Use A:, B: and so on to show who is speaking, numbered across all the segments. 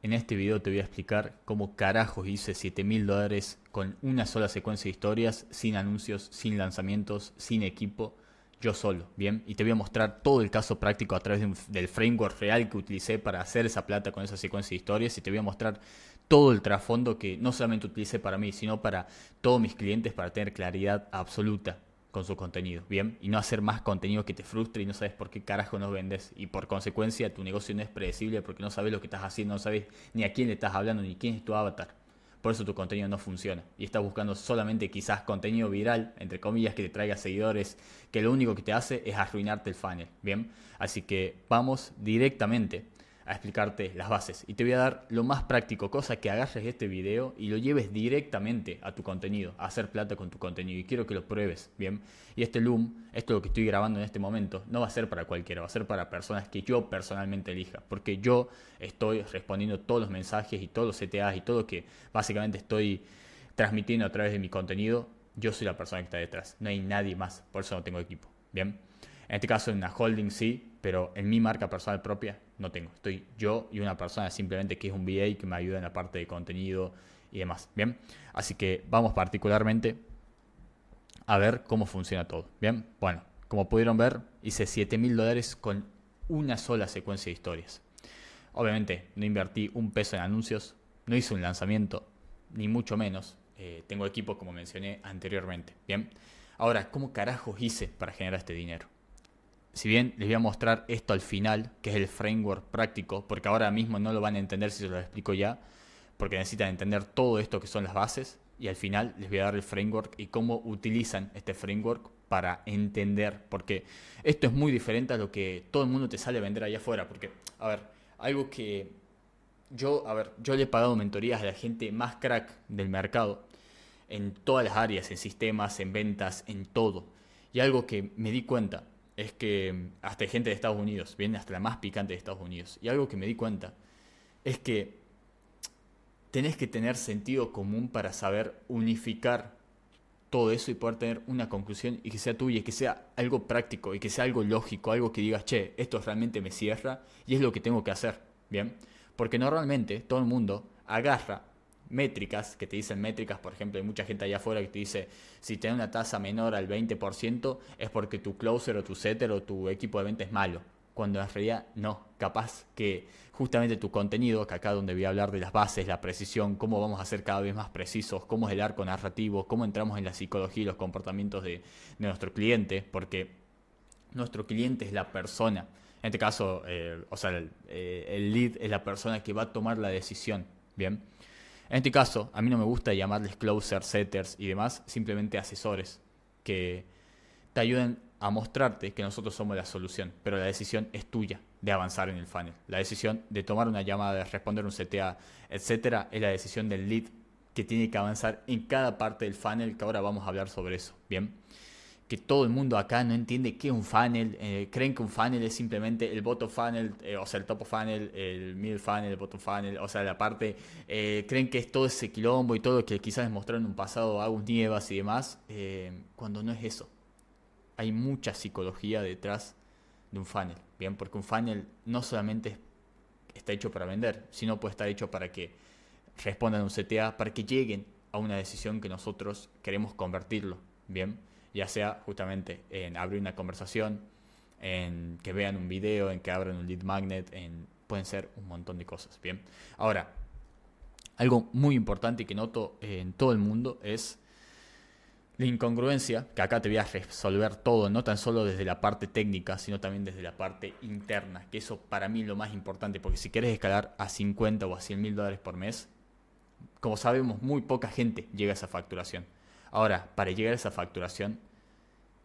A: En este video te voy a explicar cómo carajos hice $7.000 con una sola secuencia de historias, sin anuncios, sin lanzamientos, sin equipo, yo solo, ¿bien? Y te voy a mostrar todo el caso práctico a través del framework real que utilicé para hacer esa plata con esa secuencia de historias, y te voy a mostrar todo el trasfondo que no solamente utilicé para mí, sino para todos mis clientes, para tener claridad absoluta con su contenido, ¿bien? Y no hacer más contenido que te frustre y no sabes por qué carajo no vendes. Y por consecuencia tu negocio no es predecible porque no sabes lo que estás haciendo, no sabes ni a quién le estás hablando, ni quién es tu avatar. Por eso tu contenido no funciona. Y estás buscando solamente quizás contenido viral, entre comillas, que te traiga seguidores, que lo único que te hace es arruinarte el funnel, ¿bien? Así que vamos directamente a explicarte las bases y te voy a dar lo más práctico, cosa que agarres este video y lo lleves directamente a tu contenido, a hacer plata con tu contenido, y quiero que lo pruebes, ¿bien? Y este Loom, esto es lo que estoy grabando en este momento, no va a ser para cualquiera, va a ser para personas que yo personalmente elija, porque yo estoy respondiendo todos los mensajes y todos los CTAs y todo lo que básicamente estoy transmitiendo a través de mi contenido. Yo soy la persona que está detrás, no hay nadie más, por eso no tengo equipo, ¿bien? En este caso en una holding sí, pero en mi marca personal propia no tengo. Estoy yo y una persona simplemente que es un VA que me ayuda en la parte de contenido y demás, ¿bien? Así que vamos particularmente a ver cómo funciona todo, ¿bien? Bueno, como pudieron ver, hice $7.000 con una sola secuencia de historias. Obviamente no invertí un peso en anuncios, no hice un lanzamiento, ni mucho menos. Tengo equipo como mencioné anteriormente, ¿bien? Ahora, ¿cómo carajos hice para generar este dinero? Si bien les voy a mostrar esto al final, que es el framework práctico, porque ahora mismo no lo van a entender si se lo explico ya, porque necesitan entender todo esto que son las bases, y al final les voy a dar el framework y cómo utilizan este framework para entender, porque esto es muy diferente a lo que todo el mundo te sale a vender allá afuera, porque, a ver, algo que yo le he pagado mentorías a la gente más crack del mercado, en todas las áreas, en sistemas, en ventas, en todo. Y algo que me di cuenta es que hasta hay gente de Estados Unidos, viene hasta la más picante de Estados Unidos. Y algo que me di cuenta es que tenés que tener sentido común para saber unificar todo eso y poder tener una conclusión y que sea tuya, y que sea algo práctico y que sea algo lógico, algo que digas, che, esto realmente me cierra y es lo que tengo que hacer, ¿bien? Porque normalmente todo el mundo agarra métricas, que te dicen métricas, por ejemplo, hay mucha gente allá afuera que te dice, si tenés una tasa menor al 20% es porque tu closer o tu setter o tu equipo de venta es malo, cuando en realidad no, capaz que justamente tu contenido, que acá donde voy a hablar de las bases, la precisión, cómo vamos a ser cada vez más precisos, cómo es el arco narrativo, cómo entramos en la psicología y los comportamientos de nuestro cliente, porque nuestro cliente es la persona, en este caso, el lead es la persona que va a tomar la decisión, ¿bien? En este caso, a mí no me gusta llamarles closer, setters y demás, simplemente asesores que te ayuden a mostrarte que nosotros somos la solución, pero la decisión es tuya de avanzar en el funnel. La decisión de tomar una llamada, de responder un CTA, etcétera, es la decisión del lead que tiene que avanzar en cada parte del funnel, que ahora vamos a hablar sobre eso, ¿bien? Que todo el mundo acá no entiende qué es un funnel, creen que un funnel es simplemente el bottom funnel, o sea, el top of funnel, el middle funnel, el bottom funnel, o sea, la parte, creen que es todo ese quilombo y todo lo que quizás les mostraron en un pasado Agus Nievas y demás, cuando no es eso. Hay mucha psicología detrás de un funnel, ¿bien? Porque un funnel no solamente está hecho para vender, sino puede estar hecho para que respondan a un CTA, para que lleguen a una decisión que nosotros queremos convertirlo, ¿bien? Ya sea justamente en abrir una conversación, en que vean un video, en que abran un lead magnet, pueden ser un montón de cosas, ¿bien? Ahora, algo muy importante que noto en todo el mundo es la incongruencia, que acá te voy a resolver todo, no tan solo desde la parte técnica, sino también desde la parte interna, que eso para mí es lo más importante, porque si quieres escalar a 50 o a $100.000 por mes, como sabemos, muy poca gente llega a esa facturación. Ahora, para llegar a esa facturación,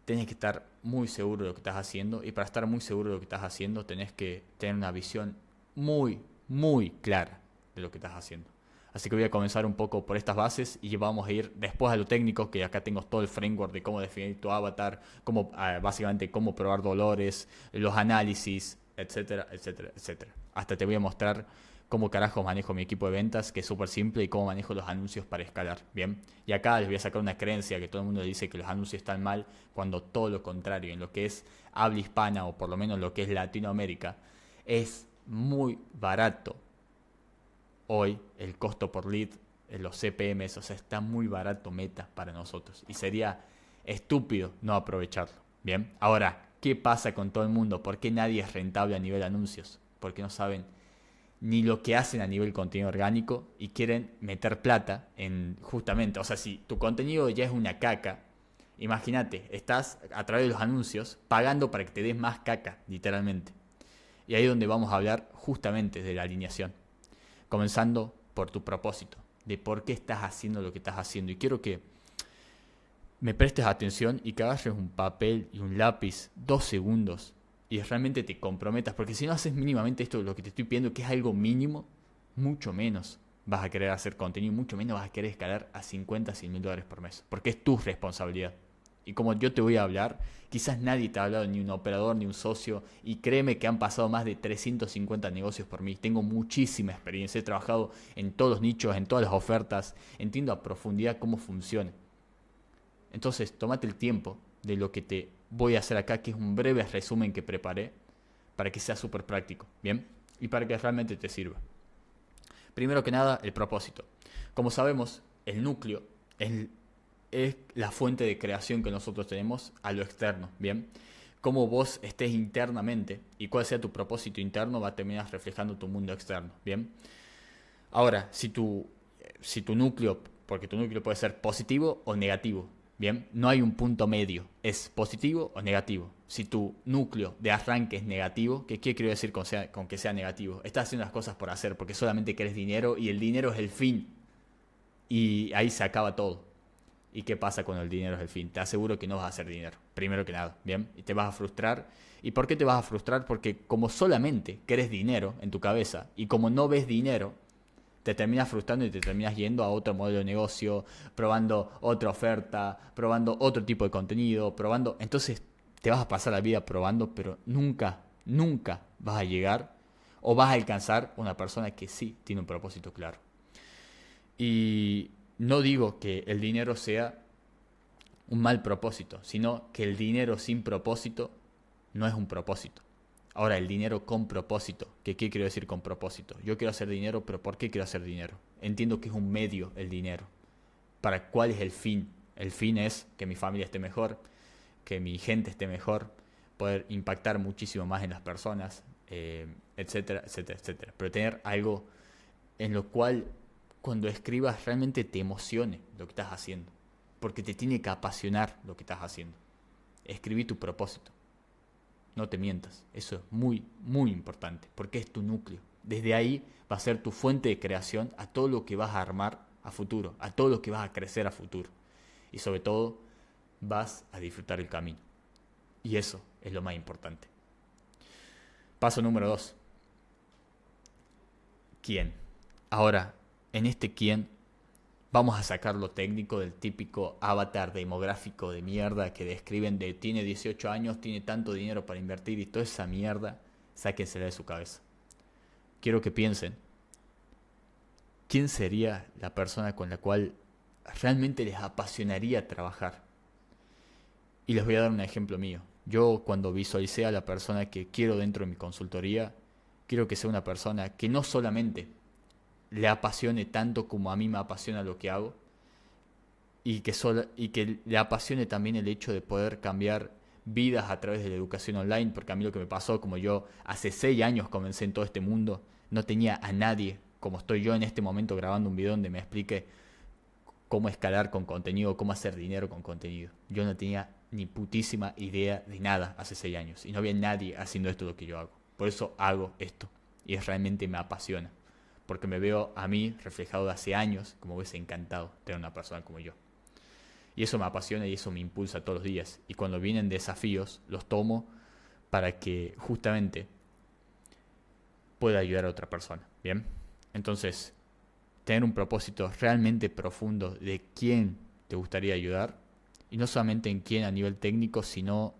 A: tenés que estar muy seguro de lo que estás haciendo, y para estar muy seguro de lo que estás haciendo, tenés que tener una visión muy, muy clara de lo que estás haciendo. Así que voy a comenzar un poco por estas bases y vamos a ir después a lo técnico, que acá tengo todo el framework de cómo definir tu avatar, cómo, básicamente cómo probar dolores, los análisis, etcétera, etcétera, etcétera. Hasta te voy a mostrar cómo carajo manejo mi equipo de ventas, que es súper simple, y cómo manejo los anuncios para escalar, ¿bien? Y acá les voy a sacar una creencia que todo el mundo dice que los anuncios están mal, cuando todo lo contrario, en lo que es habla hispana, o por lo menos lo que es Latinoamérica, es muy barato hoy el costo por lead, los CPMs, o sea, está muy barato Meta para nosotros. Y sería estúpido no aprovecharlo. Bien, ahora, ¿qué pasa con todo el mundo? ¿Por qué nadie es rentable a nivel anuncios? Porque no saben ni lo que hacen a nivel contenido orgánico y quieren meter plata en justamente, o sea, si tu contenido ya es una caca, imagínate, estás a través de los anuncios pagando para que te des más caca, literalmente. Y ahí es donde vamos a hablar justamente de la alineación, comenzando por tu propósito, de por qué estás haciendo lo que estás haciendo. Y quiero que me prestes atención y que agarres un papel y un lápiz 2 segundos y realmente te comprometas, porque si no haces mínimamente esto, lo que te estoy pidiendo, que es algo mínimo, mucho menos vas a querer hacer contenido, mucho menos vas a querer escalar a 50, 100 mil dólares por mes, porque es tu responsabilidad. Y como yo te voy a hablar, quizás nadie te ha hablado, ni un operador, ni un socio, y créeme que han pasado más de 350 negocios por mí. Tengo muchísima experiencia, he trabajado en todos los nichos, en todas las ofertas, entiendo a profundidad cómo funciona. Entonces, tómate el tiempo de lo que te voy a hacer acá, que es un breve resumen que preparé para que sea súper práctico, ¿bien? Y para que realmente te sirva. Primero que nada, el propósito. Como sabemos, el núcleo es la fuente de creación que nosotros tenemos a lo externo, ¿bien? Cómo vos estés internamente y cuál sea tu propósito interno va a terminar reflejando tu mundo externo, ¿bien? Ahora, si tu núcleo, porque tu núcleo puede ser positivo o negativo, bien, no hay un punto medio, es positivo o negativo. Si tu núcleo de arranque es negativo, ¿qué quiero decir con que sea negativo? Estás haciendo las cosas por hacer, porque solamente querés dinero y el dinero es el fin. Y ahí se acaba todo. ¿Y qué pasa cuando el dinero es el fin? Te aseguro que no vas a hacer dinero, primero que nada, ¿bien? Y te vas a frustrar. ¿Y por qué te vas a frustrar? Porque como solamente querés dinero en tu cabeza y como no ves dinero, te terminas frustrando y te terminas yendo a otro modelo de negocio, probando otra oferta, probando otro tipo de contenido, probando. Entonces te vas a pasar la vida probando, pero nunca, nunca vas a llegar o vas a alcanzar una persona que sí tiene un propósito claro. Y no digo que el dinero sea un mal propósito, sino que el dinero sin propósito no es un propósito. Ahora, el dinero con propósito. ¿Qué quiero decir con propósito? Yo quiero hacer dinero, pero ¿por qué quiero hacer dinero? Entiendo que es un medio el dinero. ¿Para cuál es el fin? El fin es que mi familia esté mejor, que mi gente esté mejor, poder impactar muchísimo más en las personas, etcétera, etcétera, etcétera. Pero tener algo en lo cual cuando escribas realmente te emocione lo que estás haciendo. Porque te tiene que apasionar lo que estás haciendo. Escribí tu propósito. No te mientas, eso es muy, muy importante, porque es tu núcleo. Desde ahí va a ser tu fuente de creación a todo lo que vas a armar a futuro, a todo lo que vas a crecer a futuro. Y sobre todo, vas a disfrutar el camino. Y eso es lo más importante. Paso número 2. ¿Quién? Ahora, en este quién, vamos a sacar lo técnico del típico avatar demográfico de mierda que describen de tiene 18 años, tiene tanto dinero para invertir y toda esa mierda, sáquensela de su cabeza. Quiero que piensen, ¿quién sería la persona con la cual realmente les apasionaría trabajar? Y les voy a dar un ejemplo mío. Yo cuando visualicé a la persona que quiero dentro de mi consultoría, quiero que sea una persona que no solamente le apasione tanto como a mí me apasiona lo que hago y que le apasione también el hecho de poder cambiar vidas a través de la educación online, porque a mí lo que me pasó, como yo hace 6 años comencé en todo este mundo, no tenía a nadie como estoy yo en este momento grabando un video donde me explique cómo escalar con contenido, cómo hacer dinero con contenido. Yo no tenía ni putísima idea de nada hace 6 años y no había nadie haciendo esto lo que yo hago. Por eso hago esto y realmente me apasiona. Porque me veo a mí reflejado de hace años, como hubiese encantado tener una persona como yo. Y eso me apasiona y eso me impulsa todos los días. Y cuando vienen desafíos, los tomo para que justamente pueda ayudar a otra persona. ¿Bien? Entonces, tener un propósito realmente profundo de quién te gustaría ayudar. Y no solamente en quién a nivel técnico, sino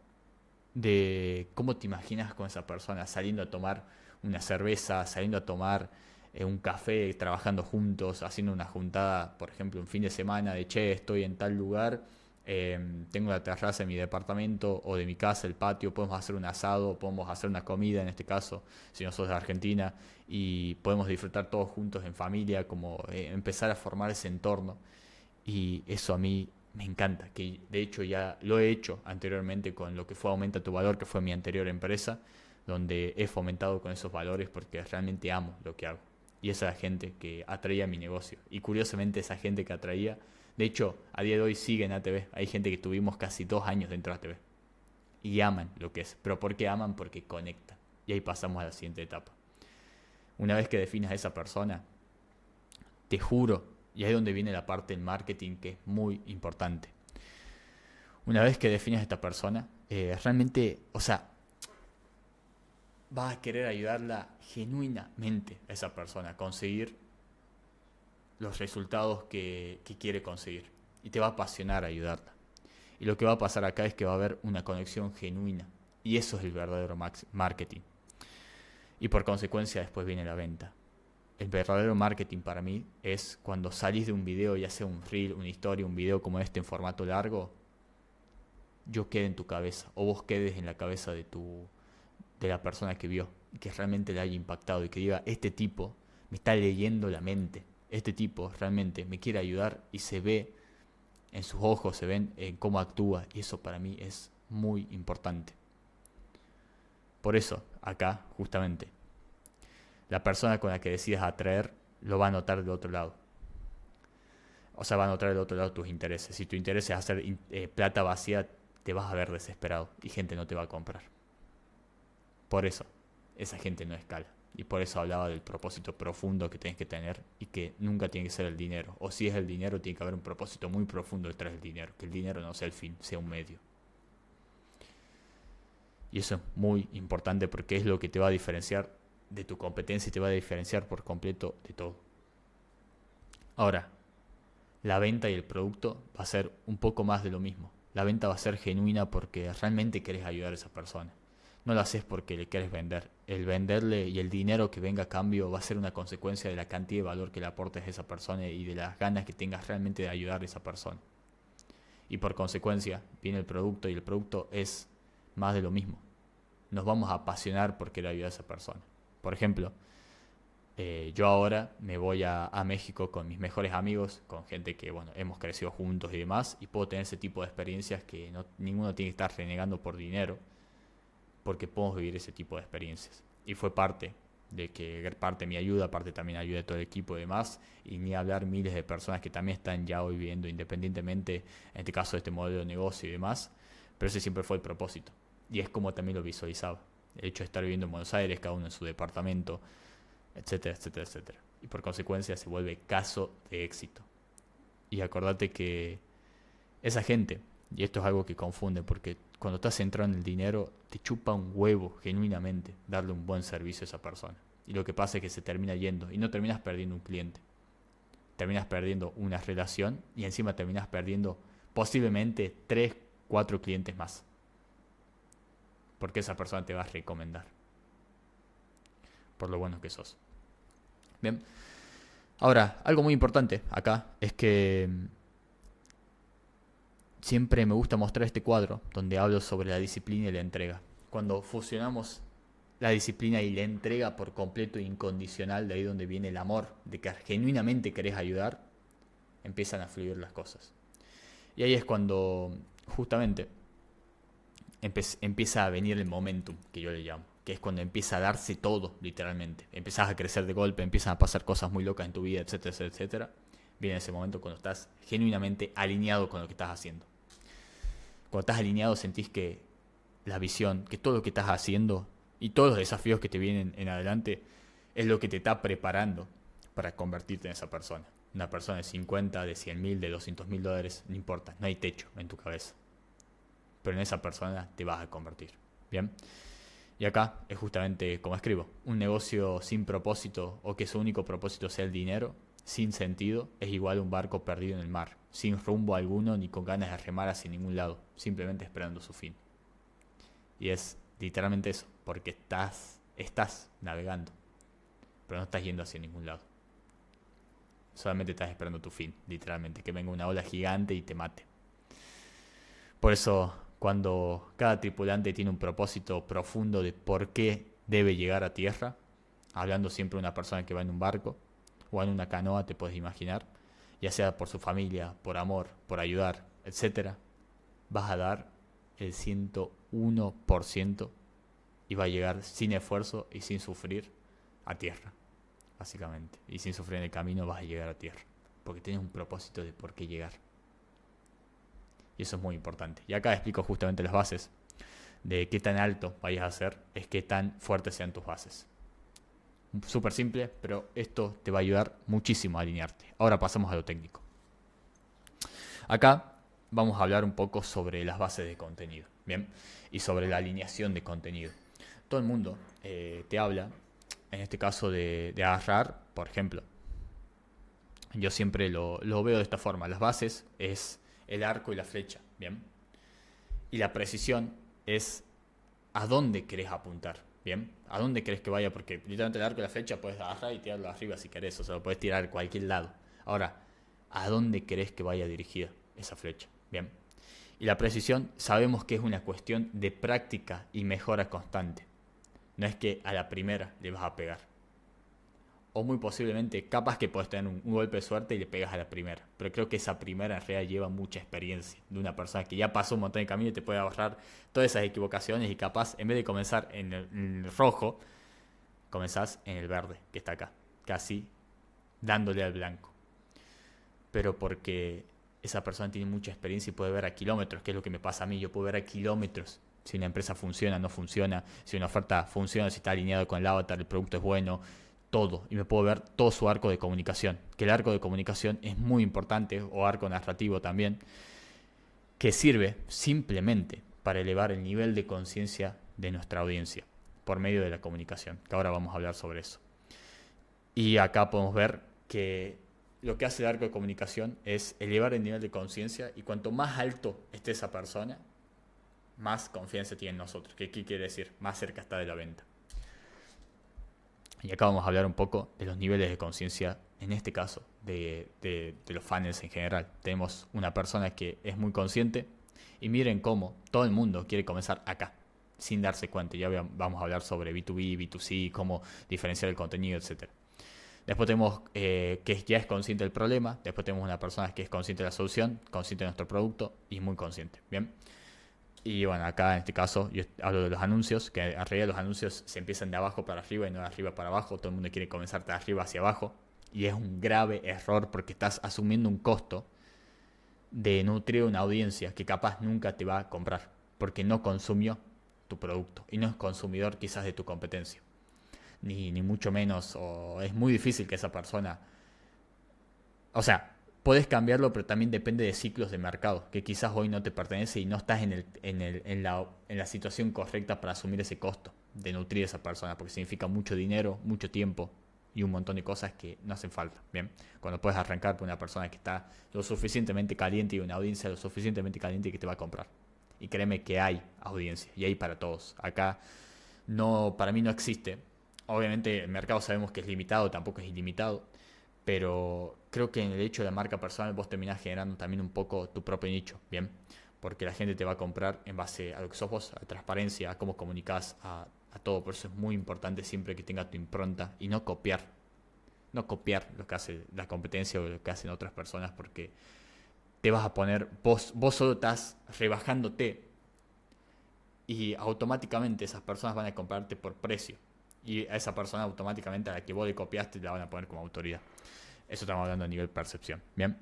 A: de cómo te imaginas con esa persona saliendo a tomar una cerveza, saliendo a tomar un café, trabajando juntos, haciendo una juntada, por ejemplo, un fin de semana de che, estoy en tal lugar, Tengo la terraza de mi departamento o de mi casa, el patio, podemos hacer un asado, podemos hacer una comida en este caso, si no sos de Argentina, y podemos disfrutar todos juntos en familia, como empezar a formar ese entorno. Y eso a mí me encanta, que de hecho ya lo he hecho anteriormente con lo que fue Aumenta tu Valor, que fue mi anterior empresa, donde he fomentado con esos valores porque realmente amo lo que hago. Y esa es la gente que atraía mi negocio. Y curiosamente esa gente que atraía, de hecho, a día de hoy sigue en ATV. Hay gente que tuvimos casi 2 años dentro de ATV. Y aman lo que es. ¿Pero por qué aman? Porque conectan. Y ahí pasamos a la siguiente etapa. Una vez que definas a esa persona, te juro, y ahí es donde viene la parte del marketing que es muy importante. Una vez que defines a esta persona, realmente, o sea, vas a querer ayudarla genuinamente a esa persona a conseguir los resultados que quiere conseguir. Y te va a apasionar ayudarla. Y lo que va a pasar acá es que va a haber una conexión genuina. Y eso es el verdadero marketing. Y por consecuencia después viene la venta. El verdadero marketing para mí es cuando salís de un video, ya sea un reel, una historia, un video como este en formato largo, yo quede en tu cabeza o vos quedes en la cabeza de la persona que vio y que realmente le haya impactado y que diga, este tipo me está leyendo la mente, este tipo realmente me quiere ayudar y se ve en sus ojos, se ven en cómo actúa y eso para mí es muy importante. Por eso, acá, justamente, la persona con la que decidas atraer lo va a notar del otro lado. O sea, va a notar del otro lado tus intereses. Si tu interés es hacer plata vacía, te vas a ver desesperado y gente no te va a comprar. Por eso, esa gente no escala. Y por eso hablaba del propósito profundo que tienes que tener y que nunca tiene que ser el dinero. O si es el dinero, tiene que haber un propósito muy profundo detrás del dinero. Que el dinero no sea el fin, sea un medio. Y eso es muy importante porque es lo que te va a diferenciar de tu competencia y te va a diferenciar por completo de todo. Ahora, la venta y el producto va a ser un poco más de lo mismo. La venta va a ser genuina porque realmente querés ayudar a esa persona. No lo haces porque le quieres vender. El venderle y el dinero que venga a cambio va a ser una consecuencia de la cantidad de valor que le aportes a esa persona y de las ganas que tengas realmente de ayudar a esa persona. Y por consecuencia viene el producto y el producto es más de lo mismo. Nos vamos a apasionar por querer ayudar a esa persona. Por ejemplo, yo ahora me voy a México con mis mejores amigos, con gente que bueno, hemos crecido juntos y demás, y puedo tener ese tipo de experiencias que ninguno tiene que estar renegando por dinero, porque podemos vivir ese tipo de experiencias. Y fue parte de que parte de mi ayuda, parte también ayuda de todo el equipo y demás, y ni hablar miles de personas que también están ya hoy viviendo independientemente, en este caso de este modelo de negocio y demás, pero ese siempre fue el propósito, y es como también lo visualizaba, el hecho de estar viviendo en Buenos Aires, cada uno en su departamento, etcétera, etcétera, etcétera, y por consecuencia se vuelve caso de éxito. Y acordate que esa gente, y esto es algo que confunde, porque cuando estás centrado en el dinero, te chupa un huevo genuinamente darle un buen servicio a esa persona. Y lo que pasa es que se termina yendo y no terminas perdiendo un cliente. Terminas perdiendo una relación y encima terminas perdiendo posiblemente 3, 4 clientes más. Porque esa persona te va a recomendar. Por lo bueno que sos. Bien. Ahora, algo muy importante acá es que siempre me gusta mostrar este cuadro donde hablo sobre la disciplina y la entrega. Cuando fusionamos la disciplina y la entrega por completo e incondicional, de ahí donde viene el amor, de que genuinamente querés ayudar, empiezan a fluir las cosas. Y ahí es cuando justamente empieza a venir el momentum, que yo le llamo, que es cuando empieza a darse todo, literalmente. Empiezas a crecer de golpe, empiezan a pasar cosas muy locas en tu vida, etcétera, etcétera, etcétera. Viene ese momento cuando estás genuinamente alineado con lo que estás haciendo. Cuando estás alineado sentís que la visión, que todo lo que estás haciendo y todos los desafíos que te vienen en adelante es lo que te está preparando para convertirte en esa persona. Una persona de 50, de 100 mil, de 200 mil dólares, no importa, no hay techo en tu cabeza. Pero en esa persona te vas a convertir. ¿Bien? Y acá es justamente como escribo, un negocio sin propósito o que su único propósito sea el dinero, sin sentido, es igual a un barco perdido en el mar, sin rumbo alguno ni con ganas de remar hacia ningún lado, simplemente esperando su fin. Y es literalmente eso, porque estás navegando, pero no estás yendo hacia ningún lado. Solamente estás esperando tu fin, literalmente, que venga una ola gigante y te mate. Por eso, cuando cada tripulante tiene un propósito profundo de por qué debe llegar a tierra, hablando siempre de una persona que va en un barco o en una canoa, te puedes imaginar, ya sea por su familia, por amor, por ayudar, etcétera, vas a dar el 101% y va a llegar sin esfuerzo y sin sufrir a tierra, básicamente. Y sin sufrir en el camino vas a llegar a tierra, porque tienes un propósito de por qué llegar. Y eso es muy importante. Y acá explico justamente las bases de qué tan alto vayas a ser, es qué tan fuertes sean tus bases. Súper simple, pero esto te va a ayudar muchísimo a alinearte. Ahora pasamos a lo técnico. Acá vamos a hablar un poco sobre las bases de contenido, ¿bien? Y sobre la alineación de contenido. Todo el mundo te habla, en este caso, de agarrar, por ejemplo. Yo siempre lo veo de esta forma. Las bases es el arco y la flecha, ¿bien? Y la precisión es a dónde querés apuntar, ¿bien? A dónde querés que vaya, porque literalmente el arco y la flecha puedes agarrar y tirarlo arriba si querés, o sea, lo puedes tirar a cualquier lado. Ahora, ¿a dónde querés que vaya dirigida esa flecha? ¿Bien? Y la precisión sabemos que es una cuestión de práctica y mejora constante. No es que a la primera le vas a pegar. O muy posiblemente, capaz que puedes tener un golpe de suerte y le pegas a la primera. Pero creo que esa primera en realidad lleva mucha experiencia de una persona que ya pasó un montón de camino y te puede ahorrar todas esas equivocaciones. Y capaz, en vez de comenzar en el rojo, comenzás en el verde, que está acá. Casi dándole al blanco. Pero porque esa persona tiene mucha experiencia y puede ver a kilómetros, que es lo que me pasa a mí. Yo puedo ver a kilómetros si una empresa funciona, no funciona, si una oferta funciona, si está alineado con el avatar, el producto es bueno, todo. Y me puedo ver todo su arco de comunicación. Que el arco de comunicación es muy importante, o arco narrativo también, que sirve simplemente para elevar el nivel de conciencia de nuestra audiencia por medio de la comunicación, que ahora vamos a hablar sobre eso. Y acá podemos ver que lo que hace el arco de comunicación es elevar el nivel de conciencia, y cuanto más alto esté esa persona, más confianza tiene en nosotros. ¿Qué quiere decir? Más cerca está de la venta. Y acá vamos a hablar un poco de los niveles de conciencia, en este caso, de los funnels en general. Tenemos una persona que es muy consciente, y miren cómo todo el mundo quiere comenzar acá, sin darse cuenta. Ya vamos a hablar sobre B2B, B2C, cómo diferenciar el contenido, etc. Después tenemos que ya es consciente del problema. Después tenemos una persona que es consciente de la solución, consciente de nuestro producto y muy consciente. Bien. Y bueno, acá en este caso yo hablo de los anuncios, que en realidad los anuncios se empiezan de abajo para arriba y no de arriba para abajo. Todo el mundo quiere comenzar de arriba hacia abajo. Y es un grave error, porque estás asumiendo un costo de nutrir una audiencia que capaz nunca te va a comprar, porque no consumió tu producto y no es consumidor quizás de tu competencia. Ni mucho menos, o es muy difícil que esa persona... O sea, puedes cambiarlo, pero también depende de ciclos de mercado, que quizás hoy no te pertenece y no estás en la situación correcta para asumir ese costo de nutrir a esa persona, porque significa mucho dinero, mucho tiempo y un montón de cosas que no hacen falta. Bien, cuando puedes arrancar por una persona que está lo suficientemente caliente y una audiencia lo suficientemente caliente que te va a comprar. Y créeme que hay audiencia y hay para todos. Acá no, para mí no existe. Obviamente el mercado sabemos que es limitado, tampoco es ilimitado, pero creo que en el hecho de la marca personal vos terminás generando también un poco tu propio nicho, ¿bien? Porque la gente te va a comprar en base a lo que sos vos, a la transparencia, a cómo comunicás, a todo. Por eso es muy importante siempre que tengas tu impronta y no copiar. No copiar lo que hace la competencia o lo que hacen otras personas, porque te vas a poner, vos solo estás rebajándote y automáticamente esas personas van a comprarte por precio. Y a esa persona automáticamente a la que vos le copiaste la van a poner como autoridad. Eso estamos hablando a nivel percepción. Bien.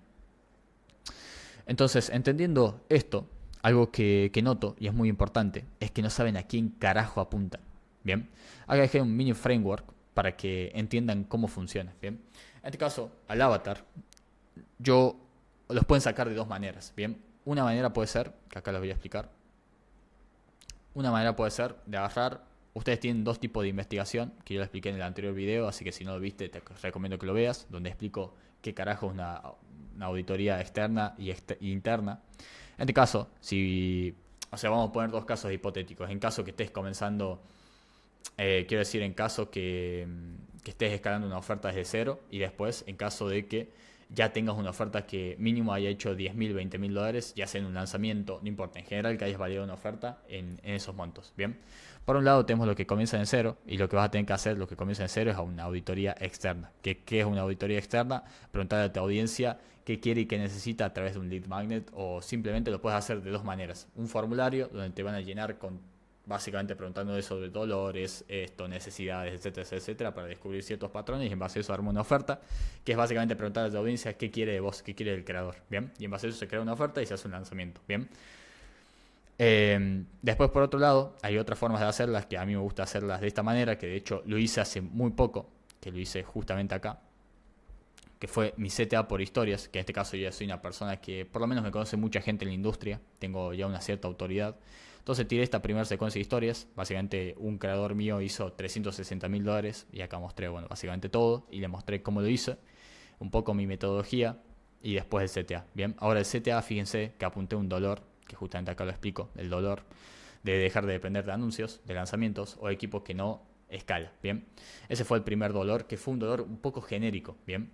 A: Entonces, entendiendo esto, algo que noto y es muy importante es que no saben a quién carajo apuntan. Bien. Acá dejé un mini framework para que entiendan cómo funciona. Bien. En este caso, al avatar, yo los pueden sacar de dos maneras. Bien. Una manera puede ser, que acá les voy a explicar. Una manera puede ser de agarrar. Ustedes tienen dos tipos de investigación, que yo lo expliqué en el anterior video, así que si no lo viste te recomiendo que lo veas, donde explico qué carajo es una auditoría externa y interna. En este caso, vamos a poner dos casos hipotéticos. En caso que estés comenzando, quiero decir, en caso que estés escalando una oferta desde cero, y después en caso de que ya tengas una oferta que mínimo haya hecho 10.000, 20.000 dólares, ya sea en un lanzamiento, no importa, en general que hayas validado una oferta en esos montos. Bien, por un lado tenemos lo que comienza en cero, y lo que vas a tener que hacer, lo que comienza en cero, es a una auditoría externa. ¿Qué es una auditoría externa? Preguntarle a tu audiencia qué quiere y qué necesita a través de un lead magnet, o simplemente lo puedes hacer de dos maneras. Un formulario donde te van a llenar con básicamente preguntando sobre dolores, necesidades, etcétera, etcétera, para descubrir ciertos patrones, y en base a eso arma una oferta, que es básicamente preguntar a la audiencia qué quiere de vos, qué quiere del creador, ¿bien? Y en base a eso se crea una oferta y se hace un lanzamiento, ¿bien? Después, por otro lado, hay otras formas de hacerlas que a mí me gusta hacerlas de esta manera, que de hecho lo hice hace muy poco, que lo hice justamente acá, que fue mi CTA por historias, que en este caso yo ya soy una persona que por lo menos me conoce mucha gente en la industria, tengo ya una cierta autoridad. Entonces tiré esta primera secuencia de historias. Básicamente un creador mío hizo 360.000 dólares y acá mostré, bueno, básicamente todo, y le mostré cómo lo hice, un poco mi metodología y después el CTA. Bien, ahora el CTA, fíjense que apunté un dolor, que justamente acá lo explico, el dolor de dejar de depender de anuncios, de lanzamientos o equipos que no escala. Bien, ese fue el primer dolor, que fue un dolor un poco genérico. Bien,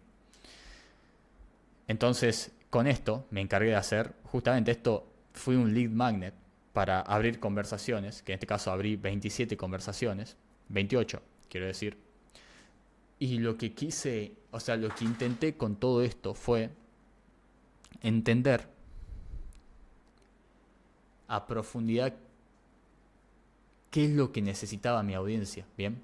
A: entonces con esto me encargué de hacer justamente esto. Fui un lead magnet para abrir conversaciones, que en este caso abrí 27 conversaciones, 28 quiero decir, y lo que quise, o sea, lo que intenté con todo esto fue entender a profundidad qué es lo que necesitaba mi audiencia, ¿bien?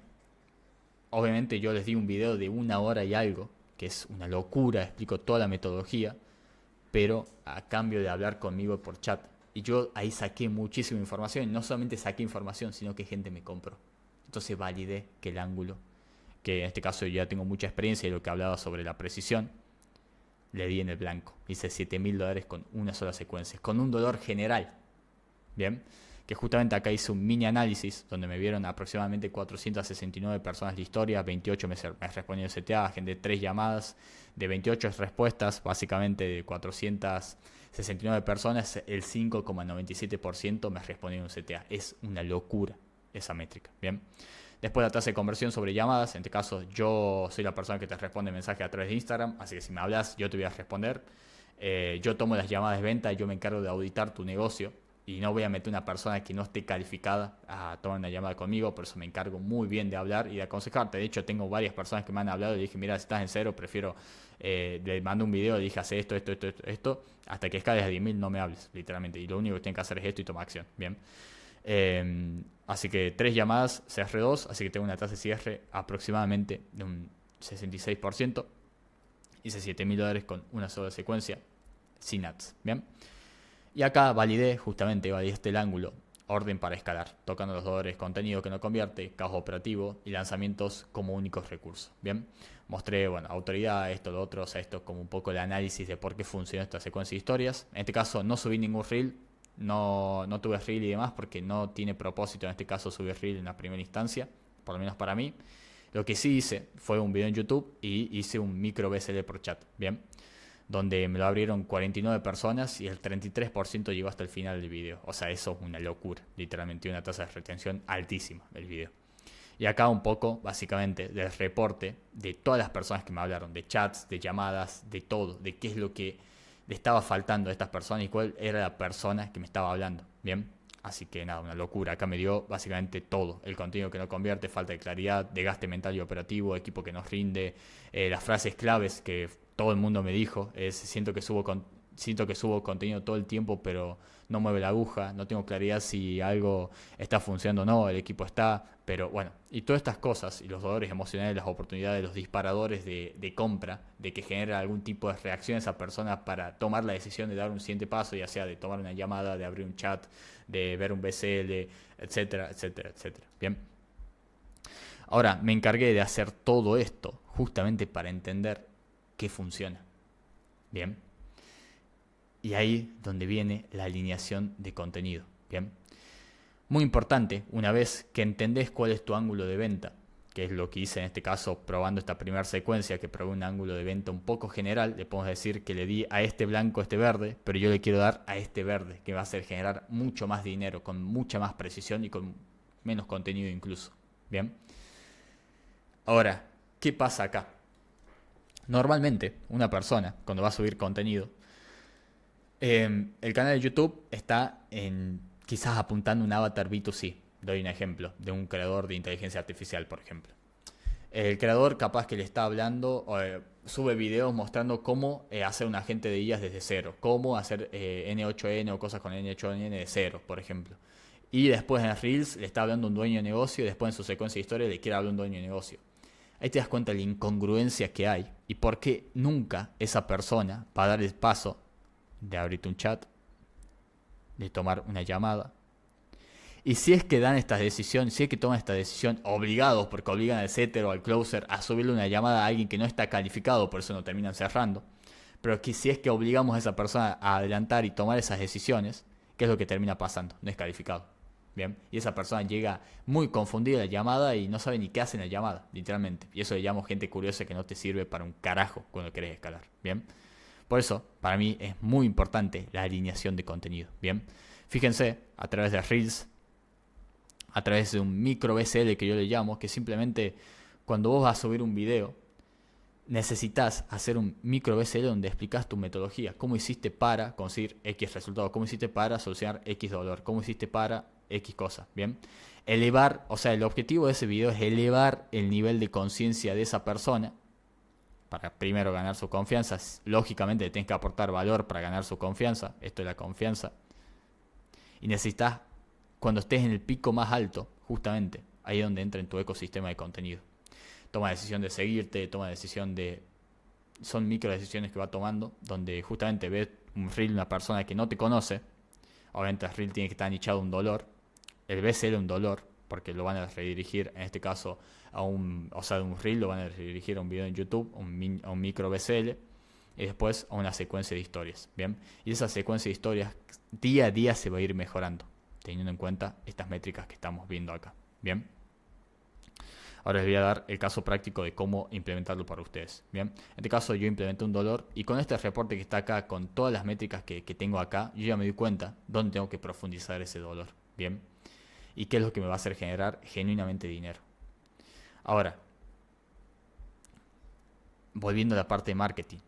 A: Obviamente yo les di un video de 1 hora y algo, que es una locura, explico toda la metodología, pero a cambio de hablar conmigo por chat. Y yo ahí saqué muchísima información. Y no solamente saqué información, sino que gente me compró. Entonces validé que el ángulo, que en este caso yo ya tengo mucha experiencia de lo que hablaba sobre la precisión, le di en el blanco. Hice 7.000 dólares con una sola secuencia, con un dolor general. Bien, que justamente acá hice un mini análisis donde me vieron aproximadamente 469 personas de historia, 28 me respondieron CTA, agendé 3 llamadas, de 28 respuestas, básicamente de 469 personas, el 5,97% me respondieron CTA. Es una locura esa métrica, ¿bien? Después la tasa de conversión sobre llamadas, en este caso yo soy la persona que te responde mensaje a través de Instagram, así que si me hablas yo te voy a responder. Yo tomo las llamadas de venta y yo me encargo de auditar tu negocio. Y no voy a meter una persona que no esté calificada a tomar una llamada conmigo, por eso me encargo muy bien de hablar y de aconsejarte. De hecho, tengo varias personas que me han hablado y le dije, mira, si estás en cero, prefiero, le mando un video, le dije, hace esto, hasta que escales a 10.000 no me hables, literalmente. Y lo único que tienes que hacer es esto y toma acción, ¿bien? Así que 3 llamadas, CR2, así que tengo una tasa de cierre aproximadamente de un 66%. Hice 7.000 dólares con una sola secuencia, sin ads, ¿bien? Y acá validé el ángulo, orden para escalar, tocando los dolores, contenido que no convierte, caos operativo y lanzamientos como únicos recursos. Bien, mostré, bueno, autoridad, esto, lo otro, o sea, esto como un poco el análisis de por qué funciona esta secuencia de historias. En este caso no subí ningún reel, no tuve reel y demás porque no tiene propósito en este caso subir reel en la primera instancia, por lo menos para mí. Lo que sí hice fue un video en YouTube y hice un micro BSL por chat, bien, donde me lo abrieron 49 personas y el 33% llegó hasta el final del video. O sea, eso es una locura, literalmente una tasa de retención altísima del video. Y acá un poco, básicamente, del reporte de todas las personas que me hablaron, de chats, de llamadas, de todo, de qué es lo que le estaba faltando a estas personas y cuál era la persona que me estaba hablando, ¿bien? Así que nada, una locura. Acá me dio básicamente todo. El contenido que no convierte, falta de claridad, desgaste mental y operativo, equipo que nos rinde, las frases claves que todo el mundo me dijo, siento que subo contenido todo el tiempo, pero no mueve la aguja, no tengo claridad si algo está funcionando o no, el equipo está, pero bueno, y todas estas cosas, y los dolores emocionales, las oportunidades, los disparadores de compra, de que genera algún tipo de reacción a esa persona para tomar la decisión de dar un siguiente paso, ya sea de tomar una llamada, de abrir un chat, de ver un BCL, etcétera, etcétera, etcétera. Bien. Ahora, me encargué de hacer todo esto justamente para entender qué funciona. Bien. Y ahí donde viene la alineación de contenido. Bien. Muy importante, una vez que entendés cuál es tu ángulo de venta, que es lo que hice en este caso probando esta primera secuencia, que probé un ángulo de venta un poco general, le podemos decir que le di a este blanco este verde, pero yo le quiero dar a este verde, que va a hacer generar mucho más dinero, con mucha más precisión y con menos contenido incluso. Bien. Ahora, ¿qué pasa acá? Normalmente, una persona, cuando va a subir contenido, el canal de YouTube está quizás apuntando un avatar B2C. Doy un ejemplo de un creador de inteligencia artificial, por ejemplo. El creador capaz que le está hablando, sube videos mostrando cómo hacer un agente de IAs desde cero, cómo hacer N8N o cosas con N8N de cero, por ejemplo. Y después en Reels le está hablando un dueño de negocio y después en su secuencia de historia le quiere hablar un dueño de negocio. Ahí te das cuenta de la incongruencia que hay y por qué nunca esa persona va a dar el paso de abrirte un chat, de tomar una llamada. Y si es que dan estas decisiones, si es que toman esta decisión obligados, porque obligan al setter o al closer a subirle una llamada a alguien que no está calificado, por eso no terminan cerrando. Pero que si es que obligamos a esa persona a adelantar y tomar esas decisiones, ¿qué es lo que termina pasando? No es calificado. Bien, y esa persona llega muy confundida a la llamada y no sabe ni qué hace en la llamada, literalmente. Y eso le llamo gente curiosa que no te sirve para un carajo cuando querés escalar. Bien, por eso, para mí es muy importante la alineación de contenido. Bien, fíjense, a través de Reels, a través de un micro BCL que yo le llamo, que simplemente cuando vos vas a subir un video, necesitas hacer un micro BCL donde explicas tu metodología, cómo hiciste para conseguir X resultado, cómo hiciste para solucionar X dolor, cómo hiciste para X cosa, ¿bien? Elevar, o sea, el objetivo de ese video es elevar el nivel de conciencia de esa persona para primero ganar su confianza. Lógicamente le tienes que aportar valor para ganar su confianza, esto es la confianza. Y necesitas, cuando estés en el pico más alto, justamente, ahí es donde entra en tu ecosistema de contenido. Toma decisión de seguirte, toma decisión de... Son micro decisiones que va tomando, donde justamente ves un reel de una persona que no te conoce. Obviamente el reel tiene que estar nichado un dolor. El BCL un dolor, porque lo van a redirigir, en este caso, a un... O sea, de un reel lo van a redirigir a un video en YouTube, a un micro BCL. Y después a una secuencia de historias, ¿bien? Y esa secuencia de historias día a día se va a ir mejorando, teniendo en cuenta estas métricas que estamos viendo acá, ¿bien? Ahora les voy a dar el caso práctico de cómo implementarlo para ustedes, ¿bien? En este caso yo implementé un dolor y con este reporte que está acá, con todas las métricas que tengo acá, yo ya me di cuenta dónde tengo que profundizar ese dolor, ¿bien? Y qué es lo que me va a hacer generar genuinamente dinero. Ahora, volviendo a la parte de marketing,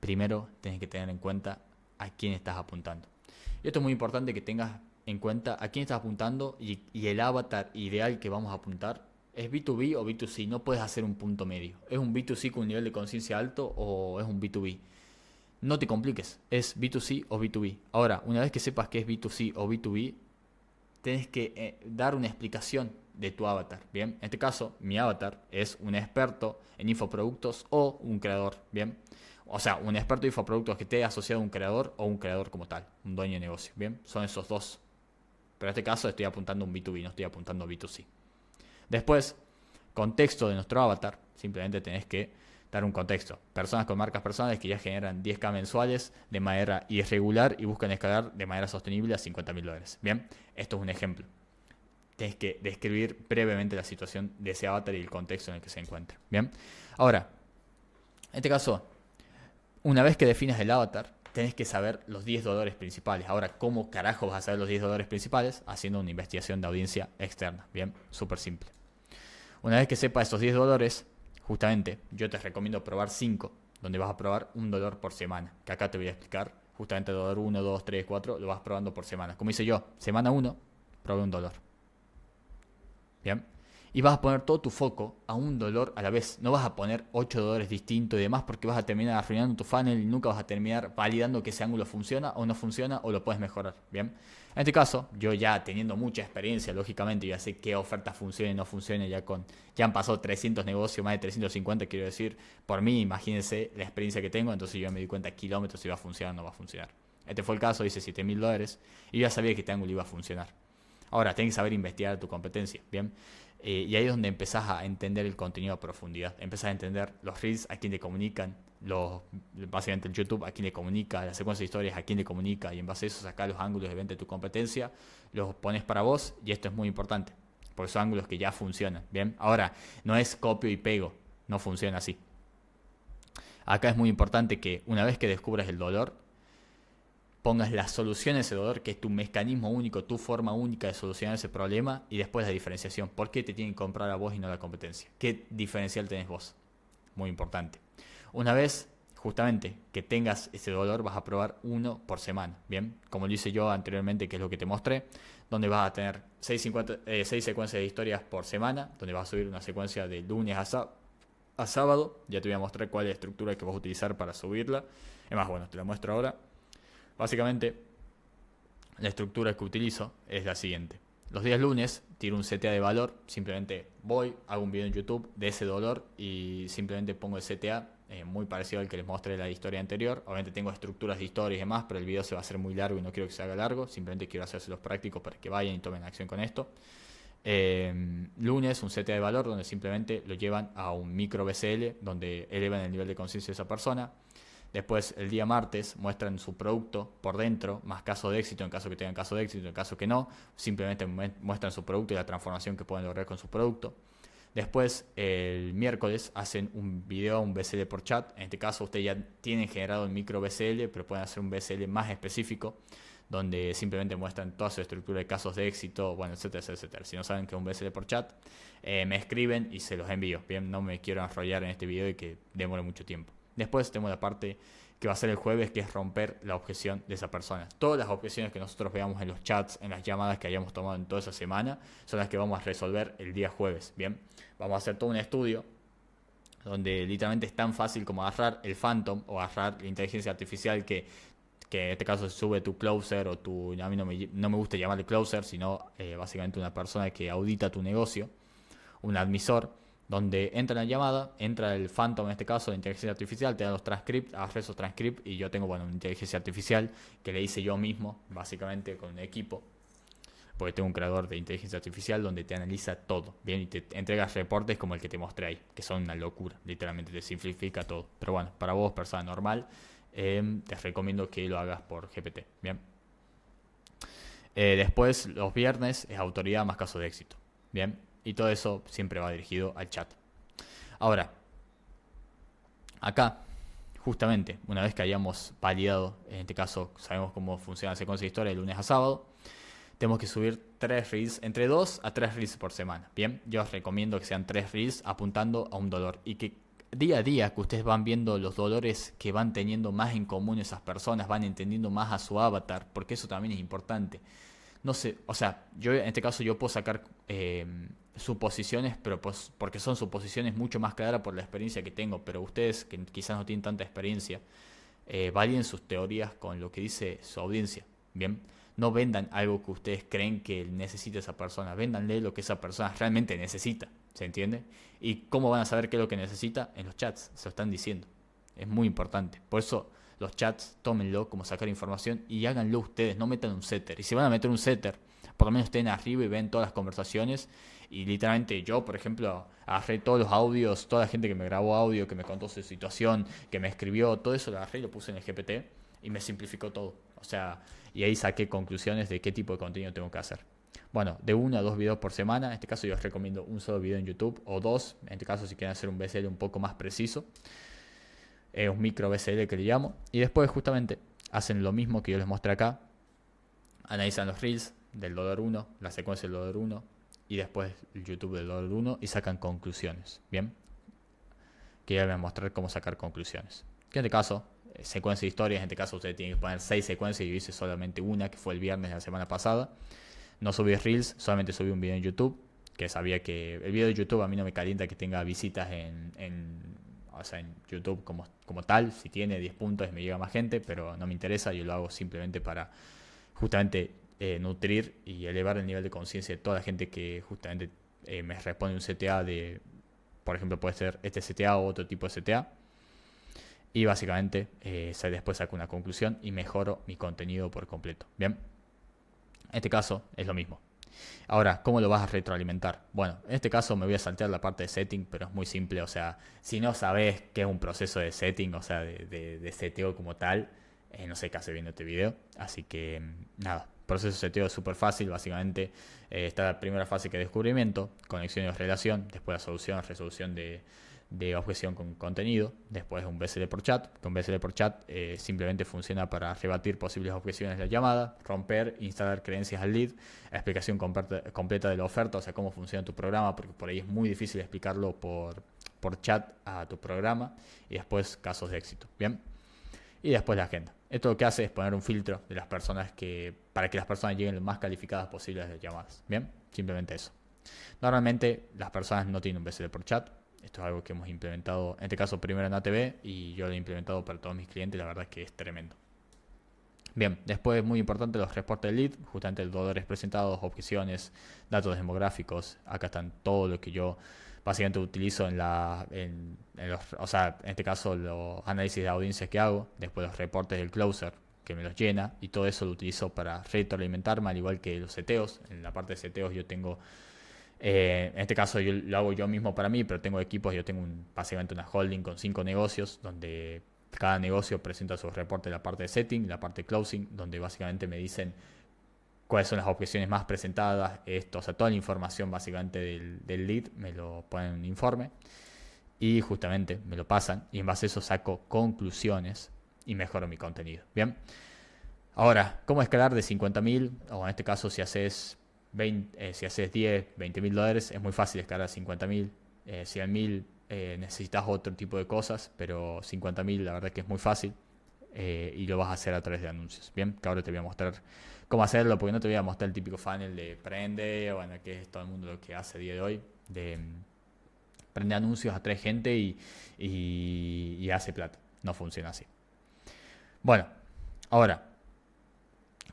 A: primero tienes que tener en cuenta a quién estás apuntando. Y esto es muy importante que tengas en cuenta a quién estás apuntando y el avatar ideal que vamos a apuntar. ¿Es B2B o B2C? No puedes hacer un punto medio. ¿Es un B2C con un nivel de conciencia alto o es un B2B? No te compliques. ¿Es B2C o B2B? Ahora, una vez que sepas que es B2C o B2B, tienes que dar una explicación de tu avatar. Bien, en este caso, mi avatar es un experto en infoproductos o un creador. Bien, o sea, un experto en infoproductos que esté asociado a un creador o un creador como tal, un dueño de negocio. Bien, son esos dos. Pero en este caso estoy apuntando a un B2B, no estoy apuntando a B2C. Después, contexto de nuestro avatar. Simplemente tenés que dar un contexto. Personas con marcas personales que ya generan 10K mensuales de manera irregular y buscan escalar de manera sostenible a $50.000. Bien, esto es un ejemplo. Tienes que describir brevemente la situación de ese avatar y el contexto en el que se encuentra. Bien, ahora, en este caso, una vez que defines el avatar, tenés que saber los 10 dolores principales. Ahora, ¿cómo carajo vas a saber los 10 dolores principales? Haciendo una investigación de audiencia externa. Bien, súper simple. Una vez que sepas esos 10 dolores, justamente yo te recomiendo probar 5, donde vas a probar un dolor por semana. Que acá te voy a explicar. Justamente dolor 1, 2, 3, 4, lo vas probando por semana. Como hice yo, semana 1, probé un dolor. Bien. Y vas a poner todo tu foco a un dolor a la vez. No vas a poner 8 dolores distintos y demás porque vas a terminar arruinando tu funnel y nunca vas a terminar validando que ese ángulo funciona o no funciona o lo puedes mejorar. Bien. En este caso, yo ya teniendo mucha experiencia, lógicamente, ya sé qué oferta funciona y no funciona. Ya han pasado 300 negocios, más de 350, quiero decir. Por mí, imagínense la experiencia que tengo. Entonces yo me di cuenta kilómetros si va a funcionar o no va a funcionar. Este fue el caso, hice $7.000 y yo ya sabía que este ángulo iba a funcionar. Ahora, tienes que saber investigar tu competencia, ¿bien? Y ahí es donde empezás a entender el contenido a profundidad. Empezás a entender los reels, a quién le comunican, básicamente el YouTube, a quién le comunica, la secuencia de historias, a quién le comunica. Y en base a eso sacás los ángulos de venta de tu competencia, los pones para vos y esto es muy importante. Porque son ángulos que ya funcionan, ¿bien? Ahora, no es copio y pego, no funciona así. Acá es muy importante que una vez que descubras el dolor, pongas la solución a ese dolor, que es tu mecanismo único, tu forma única de solucionar ese problema, y después la diferenciación. ¿Por qué te tienen que comprar a vos y no a la competencia? ¿Qué diferencial tenés vos? Muy importante. Una vez justamente que tengas ese dolor, vas a probar uno por semana, ¿bien? Como lo hice yo anteriormente, que es lo que te mostré, donde vas a tener 6 secuencias de historias por semana, donde vas a subir una secuencia de lunes a sábado. Ya te voy a mostrar cuál es la estructura que vas a utilizar para subirla. Es más, bueno, te la muestro ahora. Básicamente, la estructura que utilizo es la siguiente. Los días lunes tiro un CTA de valor, simplemente voy, hago un video en YouTube de ese dolor y simplemente pongo el CTA muy parecido al que les mostré en la historia anterior. Obviamente tengo estructuras de historias y demás, pero el video se va a hacer muy largo y no quiero que se haga largo, simplemente quiero hacérselos prácticos para que vayan y tomen acción con esto. Lunes un CTA de valor donde simplemente lo llevan a un micro BCL donde elevan el nivel de conciencia de esa persona. Después el día martes muestran su producto por dentro, más caso de éxito en caso que tengan caso de éxito, en caso que no, simplemente muestran su producto y la transformación que pueden lograr con su producto. Después el miércoles hacen un video, un BCL por chat. En este caso ustedes ya tienen generado el micro BCL, pero pueden hacer un BCL más específico donde simplemente muestran toda su estructura de casos de éxito, bueno, etcétera, etcétera. Si no saben que es un BCL por chat, me escriben y se los envío. Bien, no me quiero enrollar en este video y que demore mucho tiempo. Después tenemos la parte que va a ser el jueves, que es romper la objeción de esa persona. Todas las objeciones que nosotros veamos en los chats, en las llamadas que hayamos tomado en toda esa semana, son las que vamos a resolver el día jueves. Bien, vamos a hacer todo un estudio donde literalmente es tan fácil como agarrar el Phantom o agarrar la inteligencia artificial que en este caso sube tu closer o tu, a mí no me gusta llamarle closer, sino básicamente una persona que audita tu negocio, un admisor, donde entra la llamada, entra el Phantom en este caso, la inteligencia artificial, te da los transcripts, agarré esos transcripts y yo tengo, bueno, una inteligencia artificial que le hice yo mismo, básicamente con un equipo, porque tengo un creador de inteligencia artificial donde te analiza todo, bien, y te entrega reportes como el que te mostré ahí, que son una locura, literalmente te simplifica todo. Pero bueno, para vos, persona normal, te recomiendo que lo hagas por GPT, bien. Después, los viernes es autoridad más caso de éxito, bien. Y todo eso siempre va dirigido al chat. Ahora, acá, justamente, una vez que hayamos validado, en este caso sabemos cómo funciona la secuencia de historia de lunes a sábado, tenemos que subir 3 reels, entre 2 a 3 reels por semana. Bien, yo os recomiendo que sean 3 reels apuntando a un dolor y que día a día que ustedes van viendo los dolores que van teniendo más en común esas personas, van entendiendo más a su avatar, porque eso también es importante. No sé, o sea, yo en este caso yo puedo sacar suposiciones, pero pues porque son suposiciones mucho más claras por la experiencia que tengo, pero ustedes que quizás no tienen tanta experiencia, validen sus teorías con lo que dice su audiencia, ¿bien? No vendan algo que ustedes creen que necesita esa persona, véndanle lo que esa persona realmente necesita, ¿se entiende? ¿Y cómo van a saber qué es lo que necesita? En los chats, se lo están diciendo, es muy importante, por eso los chats, tómenlo como sacar información y háganlo ustedes, no metan un setter. Y si van a meter un setter, por lo menos estén arriba y ven todas las conversaciones. Y literalmente yo, por ejemplo, agarré todos los audios, toda la gente que me grabó audio, que me contó su situación, que me escribió, todo eso lo agarré y lo puse en el GPT y me simplificó todo. O sea, y ahí saqué conclusiones de qué tipo de contenido tengo que hacer. Bueno, de 1 a 2 videos por semana. En este caso yo os recomiendo un solo video en YouTube o 2. En este caso si quieren hacer un BCL un poco más preciso. Un micro BCL que le llamo. Y después justamente hacen lo mismo que yo les mostré acá. Analizan los reels del dolor 1, la secuencia del dolor 1 y después el YouTube del dolor 1 y sacan conclusiones. Bien, que ya les voy a mostrar cómo sacar conclusiones. Que en este caso, secuencia de historias, en este caso ustedes tienen que poner 6 secuencias y yo hice solamente una, que fue el viernes de la semana pasada. No subí reels, solamente subí un video en YouTube, que sabía que el video de YouTube a mí no me calienta que tenga visitas en YouTube como tal. Si tiene 10 puntos me llega más gente, pero no me interesa, yo lo hago simplemente para justamente nutrir y elevar el nivel de conciencia de toda la gente que justamente me responde un CTA de, por ejemplo, puede ser este CTA o otro tipo de CTA. Y básicamente después saco una conclusión y mejoro mi contenido por completo. Bien, en este caso es lo mismo. Ahora, ¿cómo lo vas a retroalimentar? Bueno, en este caso me voy a saltear la parte de setting, pero es muy simple. O sea, si no sabes qué es un proceso de setting, o sea, de seteo como tal, no sé qué hace viendo este video. Así que, nada, proceso de seteo es súper fácil. Básicamente está la primera fase que es descubrimiento, conexión y relación, después la solución, resolución de objeción con contenido, después un BCL por chat, que un BCL por chat simplemente funciona para rebatir posibles objeciones de la llamada, romper, instalar creencias al lead, explicación completa de la oferta, o sea, cómo funciona tu programa, porque por ahí es muy difícil explicarlo por por chat a tu programa y después casos de éxito, ¿bien? Y después la agenda. Esto lo que hace es poner un filtro de las personas para que las personas lleguen lo más calificadas posibles de llamadas, ¿bien? Simplemente eso. Normalmente las personas no tienen un BCL por chat. Esto es algo que hemos implementado, en este caso primero en ATV, y yo lo he implementado para todos mis clientes. La verdad es que es tremendo. Bien, después muy importante los reportes del lead, justamente los dolores presentados, objeciones, datos demográficos. Acá están todo lo que yo básicamente utilizo en este caso los análisis de audiencias que hago, después los reportes del closer que me los llena, y todo eso lo utilizo para retroalimentarme, al igual que los seteos. En la parte de seteos yo tengo, en este caso yo lo hago yo mismo para mí, pero tengo equipos. Yo tengo básicamente una holding con 5 negocios, donde cada negocio presenta sus reportes de la parte de setting, la parte de closing, donde básicamente me dicen cuáles son las objeciones más presentadas, o sea, toda la información básicamente del lead me lo ponen en un informe y justamente me lo pasan, y en base a eso saco conclusiones y mejoro mi contenido. Bien, ahora, ¿cómo escalar de 50.000? O en este caso, si haces 10, 20.000 dólares, es muy fácil escalar a 50.000, 100.000. Necesitas otro tipo de cosas, pero 50.000 la verdad que es muy fácil, y lo vas a hacer a través de anuncios. Bien, que ahora te voy a mostrar cómo hacerlo, porque no te voy a mostrar el típico funnel de prende, bueno, que es todo el mundo lo que hace a día de hoy, de prende anuncios, atrae gente y hace plata. No funciona así. Bueno, ahora,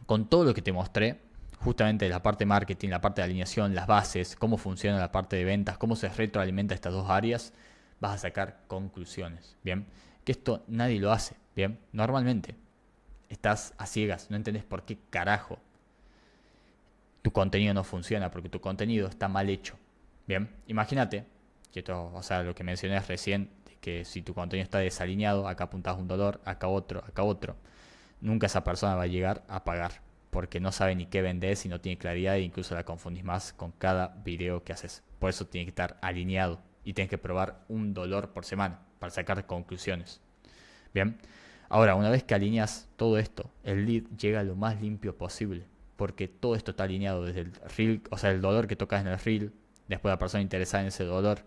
A: con todo lo que te mostré, justamente la parte de marketing, la parte de alineación, las bases, cómo funciona la parte de ventas, cómo se retroalimenta estas dos áreas, vas a sacar conclusiones, ¿bien? Que esto nadie lo hace, ¿bien? Normalmente estás a ciegas, no entendés por qué carajo tu contenido no funciona, porque tu contenido está mal hecho, ¿bien? Imagínate que esto, o sea, lo que mencioné recién, de que si tu contenido está desalineado, acá apuntás un dolor, acá otro, nunca esa persona va a llegar a pagar, porque no sabe ni qué vendés y no tiene claridad, e incluso la confundís más con cada video que haces. Por eso tiene que estar alineado y tienes que probar un dolor por semana para sacar conclusiones. Bien, ahora una vez que alineas todo esto, el lead llega lo más limpio posible, porque todo esto está alineado desde el reel, o sea, el dolor que tocas en el reel, después la persona interesada en ese dolor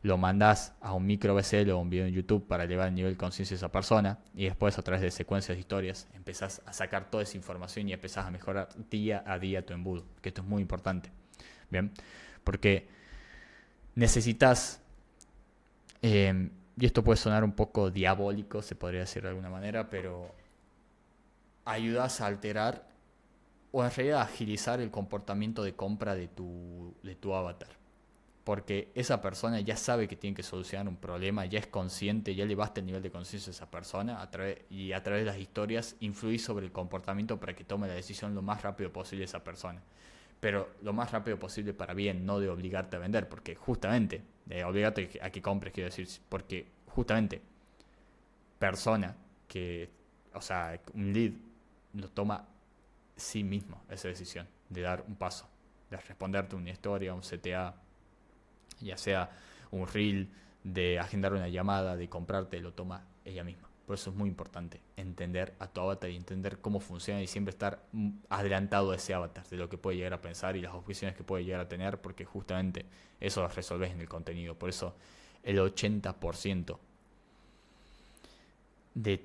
A: lo mandás a un micro BCL o un video en YouTube para elevar el nivel de conciencia de esa persona, y después a través de secuencias de historias empezás a sacar toda esa información y empezás a mejorar día a día tu embudo, que esto es muy importante. Bien, porque necesitas, y esto puede sonar un poco diabólico, se podría decir de alguna manera, pero ayudas a alterar o en realidad a agilizar el comportamiento de compra de tu avatar. Porque esa persona ya sabe que tiene que solucionar un problema, ya es consciente, ya le basta el nivel de conciencia a esa persona, y a través de las historias influir sobre el comportamiento para que tome la decisión lo más rápido posible esa persona. Pero lo más rápido posible para bien, no de obligarte a vender, porque justamente, de obligarte a que compres, quiero decir, porque justamente persona que, o sea, un lead lo toma sí mismo esa decisión de dar un paso, de responderte una historia, un CTA, ya sea un reel, de agendar una llamada, de comprarte, lo toma ella misma. Por eso es muy importante entender a tu avatar y entender cómo funciona, y siempre estar adelantado a ese avatar, de lo que puede llegar a pensar y las objeciones que puede llegar a tener, porque justamente eso lo resolves en el contenido. Por eso el 80% de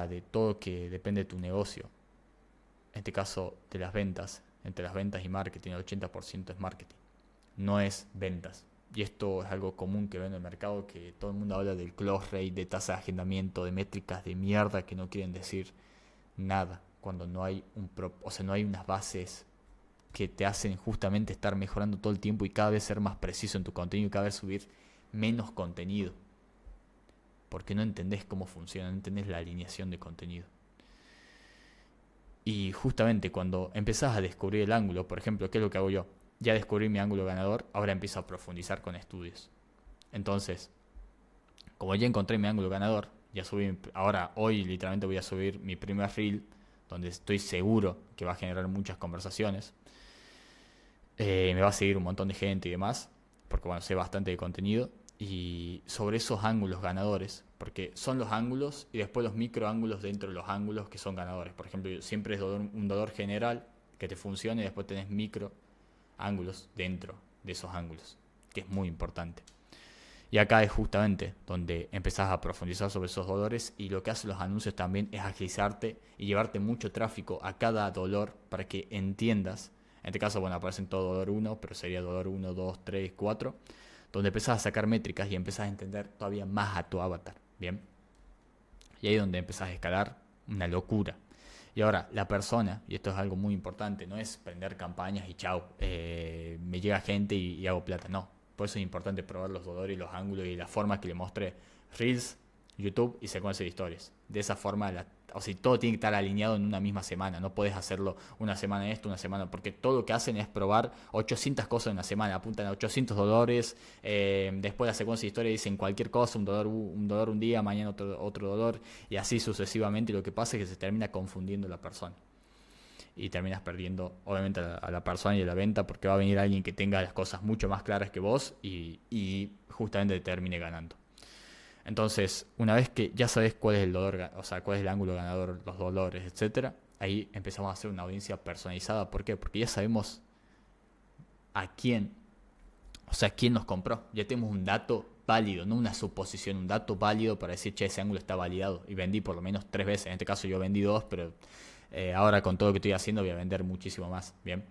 A: de todo que depende de tu negocio, en este caso de las ventas, entre las ventas y marketing, el 80% es marketing, no es ventas. Y esto es algo común que veo en el mercado, que todo el mundo habla del close rate, de tasa de agendamiento, de métricas de mierda que no quieren decir nada, cuando no hay no hay unas bases que te hacen justamente estar mejorando todo el tiempo y cada vez ser más preciso en tu contenido y cada vez subir menos contenido. Porque no entendés cómo funciona, no entendés la alineación de contenido. Y justamente cuando empezás a descubrir el ángulo, por ejemplo, ¿qué es lo que hago yo? Ya descubrí mi ángulo ganador, ahora empiezo a profundizar con estudios. Entonces, como ya encontré mi ángulo ganador, hoy literalmente voy a subir mi primer reel, donde estoy seguro que va a generar muchas conversaciones. Me va a seguir un montón de gente y demás, porque bueno, sé bastante de contenido. Y sobre esos ángulos ganadores, porque son los ángulos y después los microángulos dentro de los ángulos que son ganadores. Por ejemplo, siempre es un dolor general que te funcione, y después tenés micro ángulos dentro de esos ángulos, que es muy importante. Y acá es justamente donde empezás a profundizar sobre esos dolores, y lo que hacen los anuncios también es agilizarte y llevarte mucho tráfico a cada dolor para que entiendas. En este caso, bueno, aparecen todo dolor 1, pero sería dolor 1, 2, 3, 4, donde empezás a sacar métricas y empezás a entender todavía más a tu avatar, ¿bien? Y ahí es donde empezás a escalar una locura. Y ahora, la persona, y esto es algo muy importante, no es prender campañas y chau, me llega gente y hago plata, no. Por eso es importante probar los dolores y los ángulos y la forma que le mostré Reels, YouTube y secuencia de historias. De esa forma, o sea, todo tiene que estar alineado en una misma semana. No puedes hacerlo una semana esto, una semana, porque todo lo que hacen es probar 800 cosas en una semana. Apuntan a 800 dolores. Después la secuencia de historias dicen cualquier cosa, un dolor un día, mañana otro dolor, y así sucesivamente. Y lo que pasa es que se termina confundiendo la persona. Y terminas perdiendo, obviamente, a la persona y a la venta, porque va a venir alguien que tenga las cosas mucho más claras que vos y justamente termine ganando. Entonces, una vez que ya sabes cuál es el dolor, o sea, cuál es el ángulo ganador, los dolores, etcétera, ahí empezamos a hacer una audiencia personalizada. ¿Por qué? Porque ya sabemos a quién, o sea, quién nos compró. Ya tenemos un dato válido, no una suposición, un dato válido para decir, che, ese ángulo está validado. Y vendí por lo menos 3 veces. En este caso yo vendí 2, pero ahora con todo lo que estoy haciendo voy a vender muchísimo más. Bien.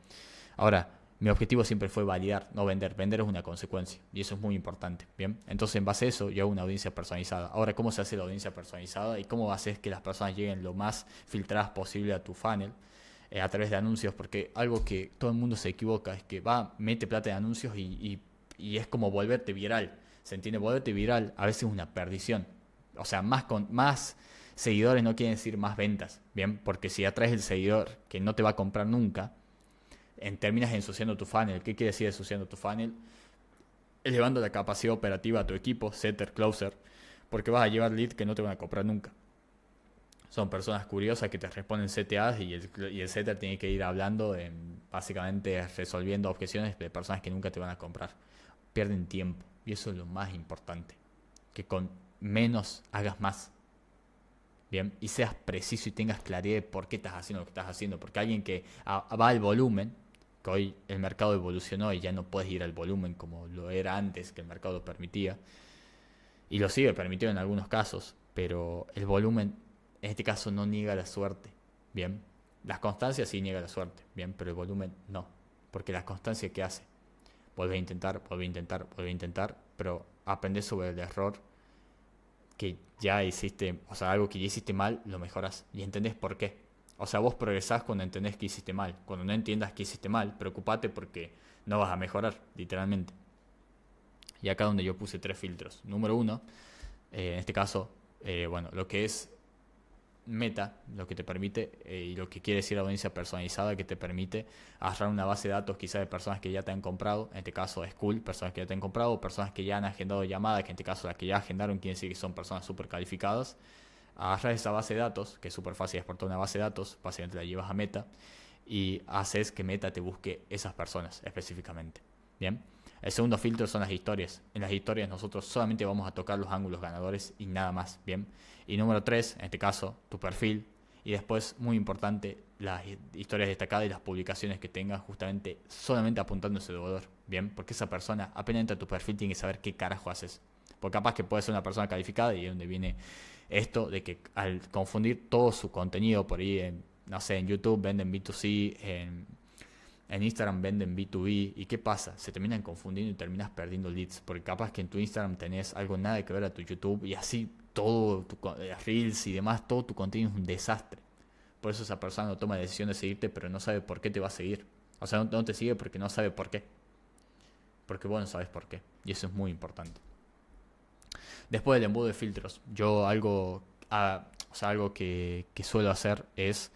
A: Ahora, mi objetivo siempre fue validar, no vender. Vender es una consecuencia y eso es muy importante. Bien. Entonces, en base a eso, yo hago una audiencia personalizada. Ahora, ¿cómo se hace la audiencia personalizada y cómo haces que las personas lleguen lo más filtradas posible a tu funnel? A través de anuncios, porque algo que todo el mundo se equivoca es que mete plata en anuncios y es como volverte viral. ¿Se entiende? Volverte viral a veces es una perdición. O sea, más seguidores no quiere decir más ventas, ¿bien? Porque si atraes el seguidor que no te va a comprar nunca, terminas ensuciando tu funnel. ¿Qué quiere decir ensuciando tu funnel? Elevando la capacidad operativa a tu equipo, setter, closer, porque vas a llevar leads que no te van a comprar nunca. Son personas curiosas que te responden CTAs y el setter tiene que ir hablando, básicamente resolviendo objeciones de personas que nunca te van a comprar. Pierden tiempo y eso es lo más importante. Que con menos hagas más. Bien, y seas preciso y tengas claridad de por qué estás haciendo lo que estás haciendo. Porque alguien que va al volumen, que hoy el mercado evolucionó y ya no puedes ir al volumen como lo era antes, que el mercado lo permitía, y lo sigue permitiendo en algunos casos, pero el volumen en este caso no niega la suerte. Bien, las constancias sí niega la suerte, bien, pero el volumen no. Porque la constancia, ¿qué hace? Vuelve a intentar, vuelve a intentar, vuelve a intentar, pero aprendes sobre el error que ya hiciste, o sea, algo que ya hiciste mal, lo mejoras y entendés por qué. O sea, vos progresás cuando entendés que hiciste mal. Cuando no entiendas que hiciste mal, preocupate porque no vas a mejorar, literalmente. Y acá donde yo puse 3 filtros. Número 1, en este caso, bueno, lo que es Meta, lo que te permite, y lo que quiere decir la audiencia personalizada, que te permite agarrar una base de datos quizás de personas que ya te han comprado, en este caso es cool, personas que ya te han comprado, personas que ya han agendado llamadas, que en este caso las que ya agendaron quiere decir que son personas súper calificadas. Agarras esa base de datos, que es súper fácil exportar una base de datos, básicamente la llevas a Meta y haces que Meta te busque esas personas específicamente. Bien. El segundo filtro son las historias. En las historias nosotros solamente vamos a tocar los ángulos ganadores y nada más, ¿bien? Y número 3, en este caso, tu perfil. Y después, muy importante, las historias destacadas y las publicaciones que tengas justamente solamente apuntando ese deudor, ¿bien? Porque esa persona, apenas entra a tu perfil, tiene que saber qué carajo haces. Porque capaz que puede ser una persona calificada y es donde viene esto de que al confundir todo su contenido por ahí, no sé, en YouTube venden B2C, en Instagram venden B2B. ¿Y qué pasa? Se terminan confundiendo y terminas perdiendo leads. Porque capaz que en tu Instagram tenés algo nada que ver a tu YouTube y así todo tu Reels y demás, todo tu contenido es un desastre. Por eso esa persona no toma la decisión de seguirte, pero no sabe por qué te va a seguir. O sea, no te sigue porque no sabe por qué. Porque vos no sabes por qué. Y eso es muy importante. Después del embudo de filtros, yo algo que suelo hacer es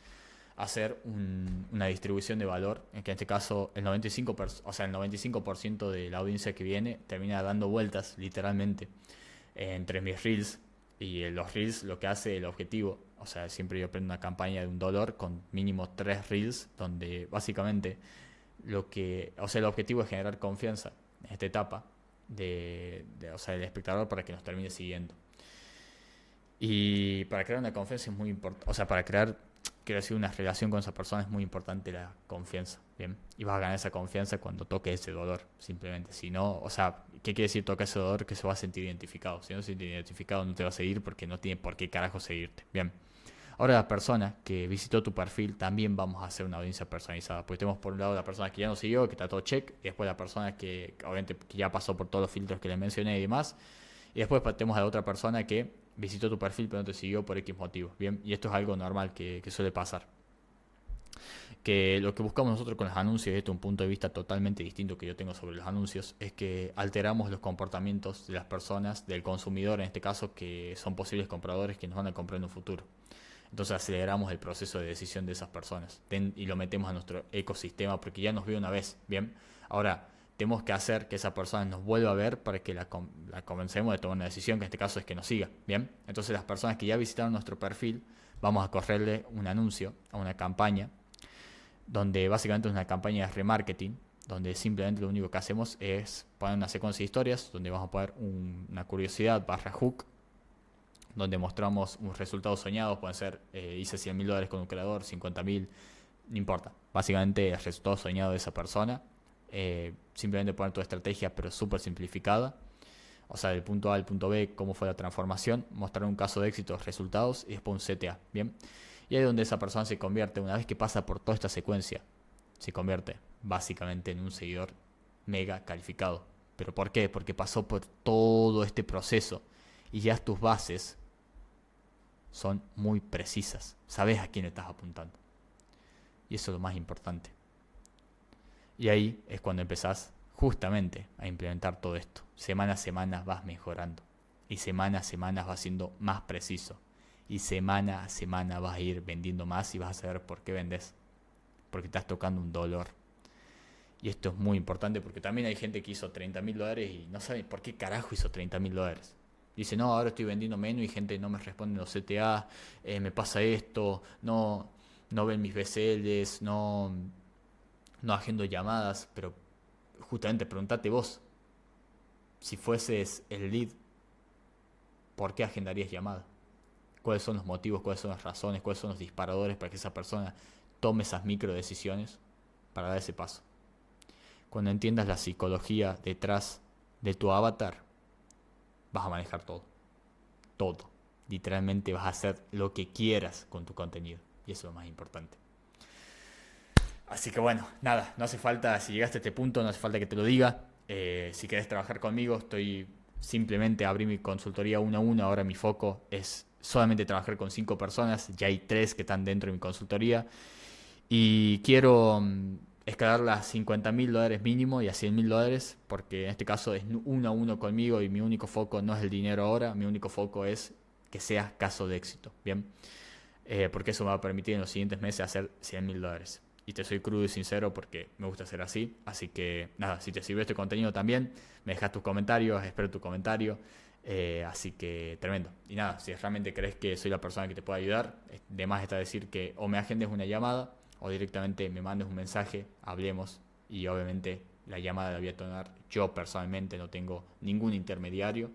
A: hacer una distribución de valor, en que en este caso el 95% de la audiencia que viene termina dando vueltas literalmente entre mis reels, y los reels lo que hace el objetivo, o sea, siempre yo prendo una campaña de $1 con mínimo 3 reels, donde básicamente el objetivo es generar confianza en esta etapa o sea, del espectador para que nos termine siguiendo. Y para crear una confianza es muy importante, o sea, para crear quiero decir, una relación con esa persona es muy importante la confianza, ¿bien? Y vas a ganar esa confianza cuando toque ese dolor, simplemente. Si no, o sea, ¿qué quiere decir toca ese dolor? Que se va a sentir identificado. Si no se siente identificado, no te va a seguir porque no tiene por qué carajo seguirte, ¿bien? Ahora la persona que visitó tu perfil también vamos a hacer una audiencia personalizada. Porque tenemos por un lado la persona que ya nos siguió, que está todo check, y después la persona que obviamente que ya pasó por todos los filtros que les mencioné y demás. Y después tenemos a la otra persona que visitó tu perfil pero no te siguió por X motivo. Bien, y esto es algo normal que suele pasar. Que lo que buscamos nosotros con los anuncios, y esto es un punto de vista totalmente distinto que yo tengo sobre los anuncios, es que alteramos los comportamientos de las personas, del consumidor en este caso, que son posibles compradores que nos van a comprar en un futuro. Entonces aceleramos el proceso de decisión de esas personas y lo metemos a nuestro ecosistema porque ya nos vio una vez, ¿bien? Ahora, tenemos que hacer que esa persona nos vuelva a ver para que la convencemos de tomar una decisión, que en este caso es que nos siga, ¿bien? Entonces las personas que ya visitaron nuestro perfil, vamos a correrle un anuncio a una campaña, donde básicamente es una campaña de remarketing, donde simplemente lo único que hacemos es poner una secuencia de historias, donde vamos a poner una curiosidad barra hook, donde mostramos un resultado soñado, pueden ser, hice $100.000 con un creador, 50.000, no importa. Básicamente el resultado soñado de esa persona, simplemente poner tu estrategia, pero súper simplificada. O sea, del punto A al punto B, cómo fue la transformación, mostrar un caso de éxito, resultados y después un CTA, ¿bien? Y ahí es donde esa persona se convierte, una vez que pasa por toda esta secuencia, se convierte básicamente en un seguidor mega calificado. ¿Pero por qué? Porque pasó por todo este proceso y ya tus bases son muy precisas. Sabes a quién estás apuntando. Y eso es lo más importante. Y ahí es cuando empezás justamente a implementar todo esto. Semana a semana vas mejorando. Y semana a semana vas siendo más preciso. Y semana a semana vas a ir vendiendo más y vas a saber por qué vendes. Porque estás tocando un dolor. Y esto es muy importante porque también hay gente que hizo $30.000 y no sabe por qué carajo hizo $30.000. Dice, no, ahora estoy vendiendo menos y gente no me responde en los CTA, me pasa esto, no ven mis BCLs, no agendo llamadas, pero justamente preguntate vos, si fueses el lead, ¿por qué agendarías llamadas? ¿Cuáles son los motivos, cuáles son las razones, cuáles son los disparadores para que esa persona tome esas micro decisiones para dar ese paso? Cuando entiendas la psicología detrás de tu avatar, vas a manejar todo. Todo. Literalmente vas a hacer lo que quieras con tu contenido. Y eso es lo más importante. Así que bueno, nada, no hace falta, si llegaste a este punto, no hace falta que te lo diga. Si querés trabajar conmigo, simplemente abrí mi consultoría 1 a 1. Ahora mi foco es solamente trabajar con 5 personas. Ya hay 3 que están dentro de mi consultoría. Y quiero escalarla a $50.000 mínimo y a $100.000, porque en este caso es 1 a 1 conmigo y mi único foco no es el dinero ahora, mi único foco es que sea caso de éxito, ¿bien? Porque eso me va a permitir en los siguientes meses hacer $100.000. Y te soy crudo y sincero porque me gusta ser así. Así que nada, si te sirvió este contenido también, me dejas tus comentarios, espero tu comentario. Así que tremendo. Y nada, si realmente crees que soy la persona que te puede ayudar, de más está decir que o me agendes una llamada o directamente me mandes un mensaje, hablemos y obviamente la llamada la voy a tomar yo personalmente, no tengo ningún intermediario,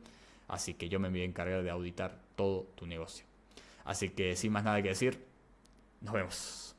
A: así que yo me voy a encargar de auditar todo tu negocio. Así que sin más nada que decir, nos vemos.